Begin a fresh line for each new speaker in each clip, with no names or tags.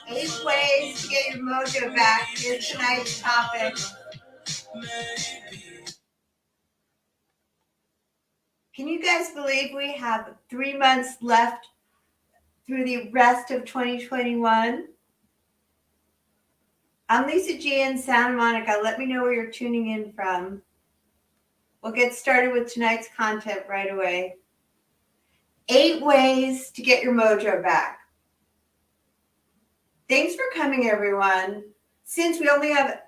8 ways to get your mojo back is tonight's topic. Can you guys believe we have 3 months left through the rest of 2021? I'm Lisa G in Santa Monica. Let me know where you're tuning in from. We'll get started with tonight's content right away. 8 ways to get your mojo back. Thanks for coming, everyone. Since we only have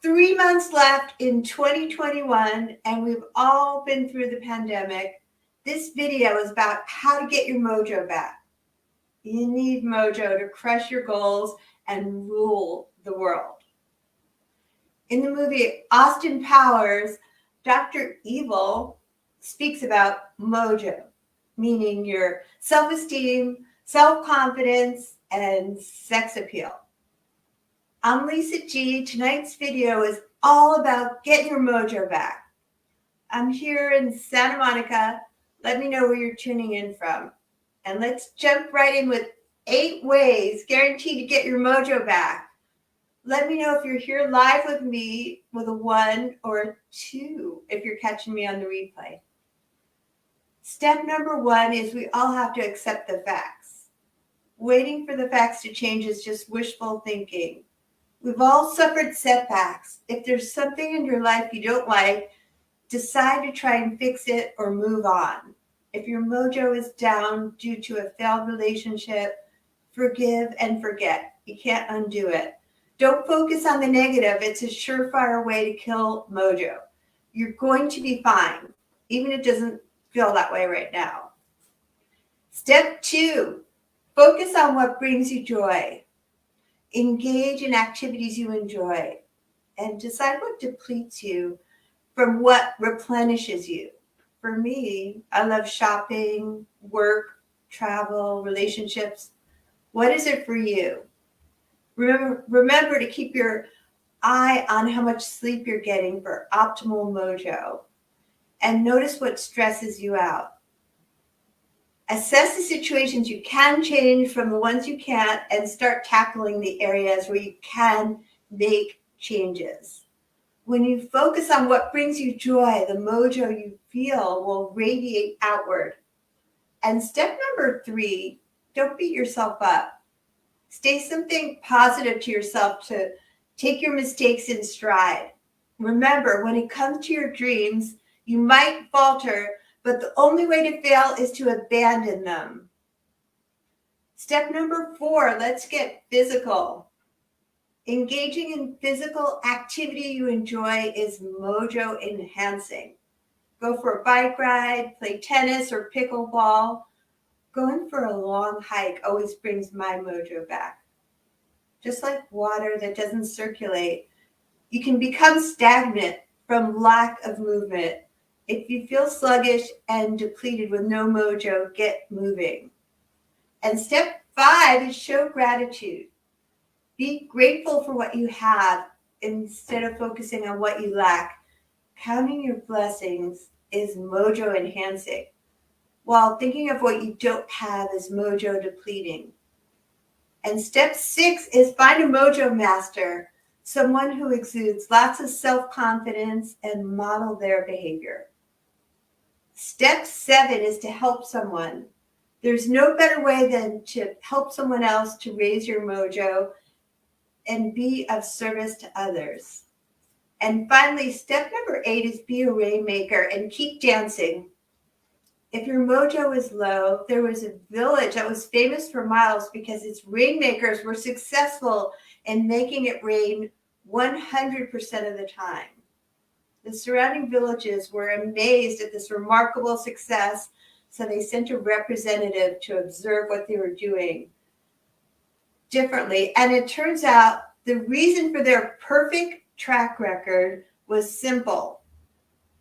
3 months left in 2021 and we've all been through the pandemic, this video is about how to get your mojo back. You need mojo to crush your goals and rule the world. In the movie Austin Powers, Dr. Evil speaks about mojo, meaning your self-esteem, self-confidence, and sex appeal. I'm Lisa G. Tonight's video is all about getting your mojo back. I'm here in Santa Monica. Let me know where you're tuning in from. And let's jump right in with 8 ways guaranteed to get your mojo back. Let me know if you're here live with me with a 1 or a 2 if you're catching me on the replay. Step number 1 is we all have to accept the facts. Waiting for the facts to change is just wishful thinking. We've all suffered setbacks. If there's something in your life you don't like, decide to try and fix it or move on. If your mojo is down due to a failed relationship, forgive and forget. You can't undo it. Don't focus on the negative. It's a surefire way to kill mojo. You're going to be fine, even if it doesn't feel that way right now. Step 2, focus on what brings you joy. Engage in activities you enjoy and decide what depletes you from what replenishes you. For me, I love shopping, work, travel, relationships. What is it for you? Remember to keep your eye on how much sleep you're getting for optimal mojo and notice what stresses you out. Assess the situations you can change from the ones you can't and start tackling the areas where you can make changes. When you focus on what brings you joy, the mojo you feel will radiate outward. And step number 3, don't beat yourself up. Say something positive to yourself to take your mistakes in stride. Remember, when it comes to your dreams, you might falter, but the only way to fail is to abandon them. Step number 4, let's get physical. Engaging in physical activity you enjoy is mojo enhancing. Go for a bike ride, play tennis or pickleball. Going for a long hike always brings my mojo back. Just like water that doesn't circulate, you can become stagnant from lack of movement. If you feel sluggish and depleted with no mojo, get moving. And step 5 is show gratitude. Be grateful for what you have instead of focusing on what you lack. Counting your blessings is mojo enhancing, while thinking of what you don't have is mojo depleting. And step 6 is find a mojo master, someone who exudes lots of self-confidence and model their behavior. Step 7 is to help someone. There's no better way than to help someone else to raise your mojo and be of service to others. And finally, step number 8 is be a rainmaker and keep dancing. If your mojo is low, there was a village that was famous for miles because its rainmakers were successful in making it rain 100% of the time. The surrounding villages were amazed at this remarkable success, so they sent a representative to observe what they were doing differently. And it turns out the reason for their perfect track record was simple.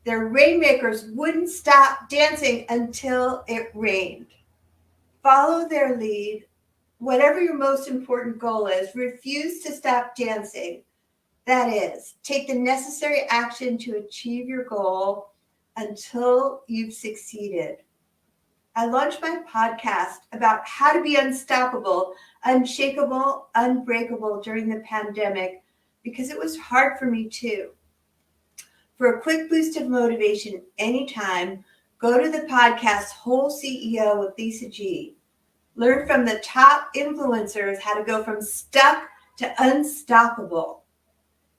Their rainmakers wouldn't stop dancing until it rained. Follow their lead. Whatever your most important goal is, refuse to stop dancing. That is, take the necessary action to achieve your goal until you've succeeded. I launched my podcast about how to be unstoppable, unshakable, unbreakable during the pandemic because it was hard for me too. For a quick boost of motivation anytime, go to the podcast Whole CEO with Lisa G. Learn from the top influencers how to go from stuck to unstoppable.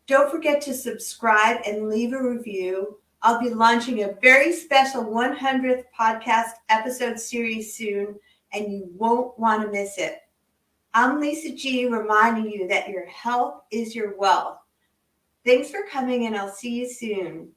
Don't forget to subscribe and leave a review. I'll be launching a very special 100th podcast episode series soon, and you won't want to miss it. I'm Lisa G, reminding you that your health is your wealth. Thanks for coming, and I'll see you soon.